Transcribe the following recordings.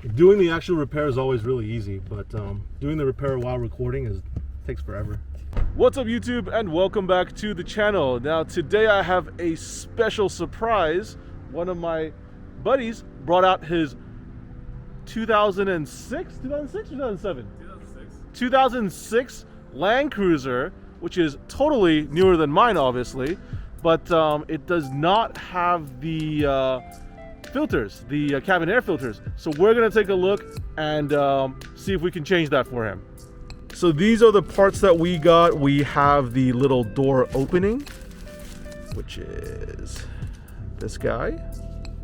Doing the actual repair is always really easy, but doing the repair while recording takes forever. What's up YouTube, and welcome back to the channel. Now today I have a special surprise. One of my buddies brought out his 2006 Land Cruiser, which is totally newer than mine obviously, but it does not have the filters, the cabin air filters. So we're gonna take a look and see if we can change that for him. So these are the parts that we got. We have the little door opening, which is this guy,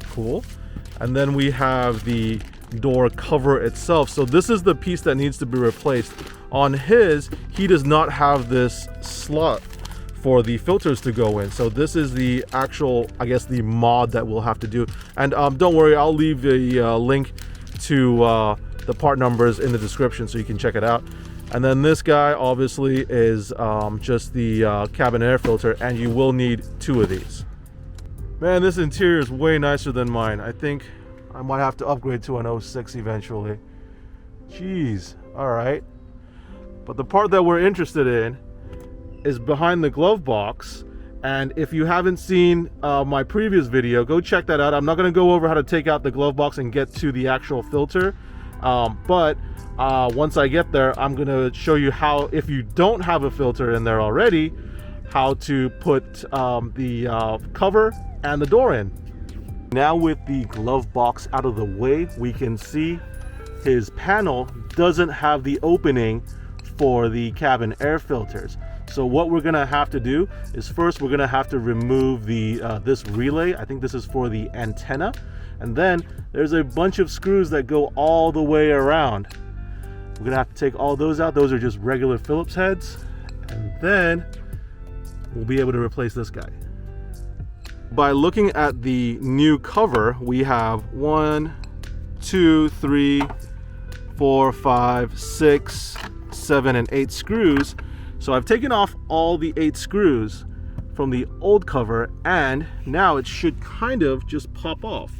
cool. And then we have the door cover itself. So this is the piece that needs to be replaced. On his, he does not have this slot for the filters to go in. So this is the actual, I guess, the mod that we'll have to do. And don't worry, I'll leave a link to the part numbers in the description so you can check it out. And then this guy obviously is just the cabin air filter, and you will need two of these. Man, this interior is way nicer than mine. I think I might have to upgrade to an 06 eventually. Jeez, all right. But the part that we're interested in is behind the glove box. And if you haven't seen my previous video, go check that out. I'm not gonna go over how to take out the glove box and get to the actual filter. But once I get there, I'm gonna show you how, if you don't have a filter in there already, how to put the cover and the door in. Now with the glove box out of the way, we can see his panel doesn't have the opening for the cabin air filters. So what we're gonna have to do is first we're gonna have to remove the this relay. I think this is for the antenna. And then there's a bunch of screws that go all the way around. We're gonna have to take all those out. Those are just regular Phillips heads. And then we'll be able to replace this guy. By looking at the new cover, we have 1, 2, 3, 4, 5, 6, 7, and 8 screws. So I've taken off all the 8 screws from the old cover, and now it should kind of just pop off.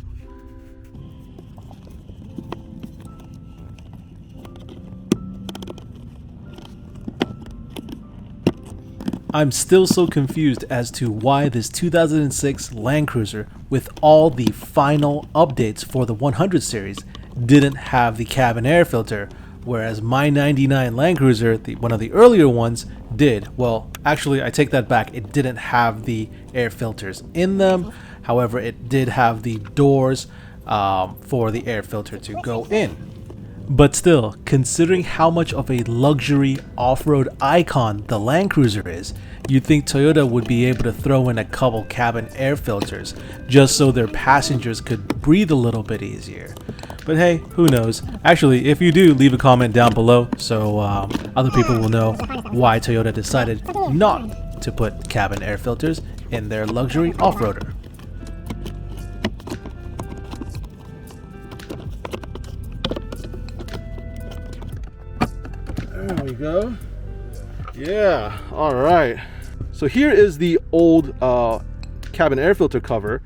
I'm still so confused as to why this 2006 Land Cruiser, with all the final updates for the 100 series, didn't have the cabin air filter, whereas my 99 Land Cruiser, one of the earlier ones, did. Well, actually, I take that back. It didn't have the air filters in them. However, it did have the doors for the air filter to go in. But still, considering how much of a luxury off-road icon the Land Cruiser is, you'd think Toyota would be able to throw in a couple cabin air filters just so their passengers could breathe a little bit easier. But hey, who knows? Actually, if you do, leave a comment down below so other people will know why Toyota decided not to put cabin air filters in their luxury off-roader. There we go. Yeah, all right. So here is the old cabin air filter cover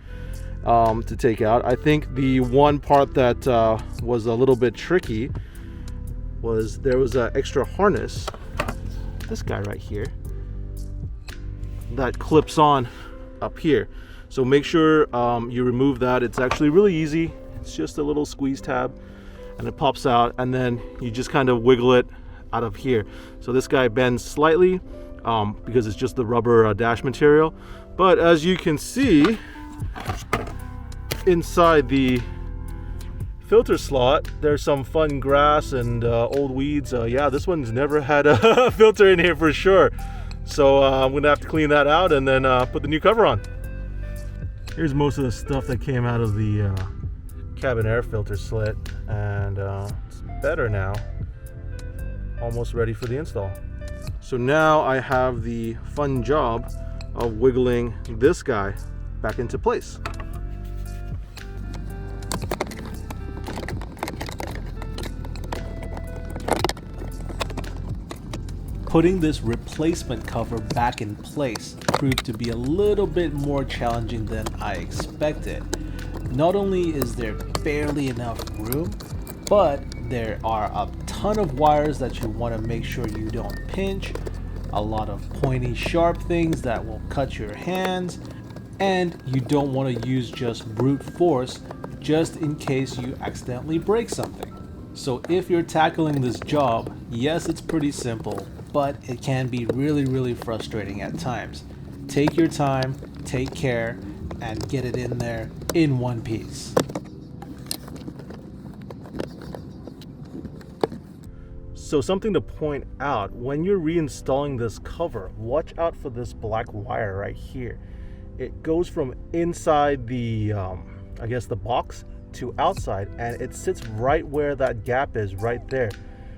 to take out. I think the one part that was a little bit tricky was there was an extra harness, this guy right here, that clips on up here. So make sure you remove that. It's actually really easy. It's just a little squeeze tab and it pops out, and then you just kind of wiggle it out of here. So this guy bends slightly because it's just the rubber dash material. But as you can see, inside the filter slot, there's some fun grass and old weeds. Yeah, this one's never had a filter in here for sure. So I'm gonna have to clean that out and then put the new cover on. Here's most of the stuff that came out of the cabin air filter slit, and it's better now. Almost ready for the install. So now I have the fun job of wiggling this guy back into place. Putting this replacement cover back in place proved to be a little bit more challenging than I expected. Not only is there barely enough room, but there are a ton of wires that you want to make sure you don't pinch, a lot of pointy sharp things that will cut your hands, and you don't want to use just brute force just in case you accidentally break something. So if you're tackling this job, yes, it's pretty simple, but it can be really frustrating at times. Take your time, take care, and get it in there in one piece. So something to point out, when you're reinstalling this cover, watch out for this black wire right here. It goes from inside the, I guess the box to outside, and it sits right where that gap is right there,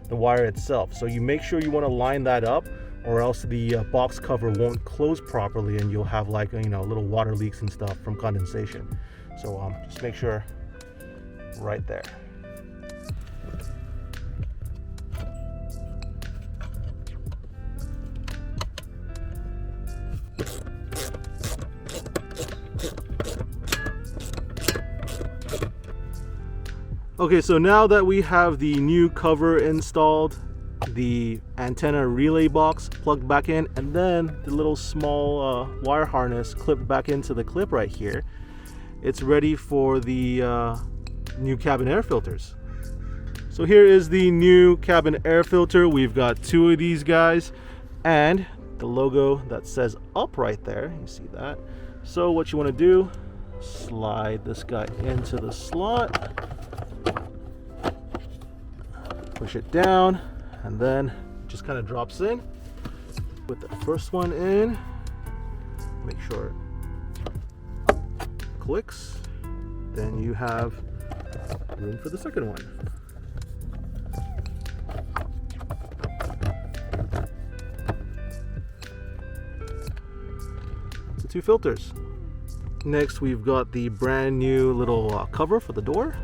the wire itself. So you make sure you want to line that up, or else the box cover won't close properly and you'll have like, you know, little water leaks and stuff from condensation. So just make sure right there. Okay, so now that we have the new cover installed, the antenna relay box plugged back in, and then the little small wire harness clipped back into the clip right here, it's ready for the new cabin air filters. So here is the new cabin air filter. We've got two of these guys and the logo that says up right there. You see that? So what you want to do, slide this guy into the slot, push it down, and then just kind of drops in. Put the first one in, make sure it clicks, then you have room for the second one. So 2 filters. Next we've got the brand new little cover for the door.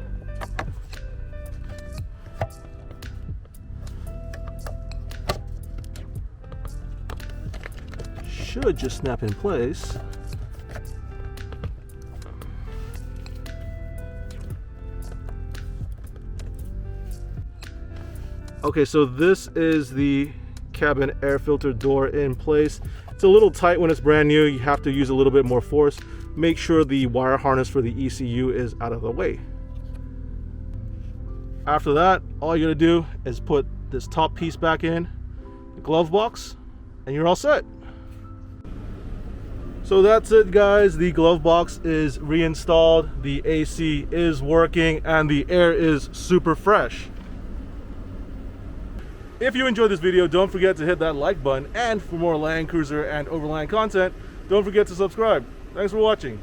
Should just snap in place. Okay, so this is the cabin air filter door in place. It's a little tight when it's brand new. You have to use a little bit more force. Make sure the wire harness for the ECU is out of the way. After that, all you gotta do is put this top piece back in the glove box and you're all set. So that's it, guys. The glove box is reinstalled, the AC is working, and the air is super fresh. If you enjoyed this video, don't forget to hit that like button, and for more Land Cruiser and Overland content, don't forget to subscribe. Thanks for watching.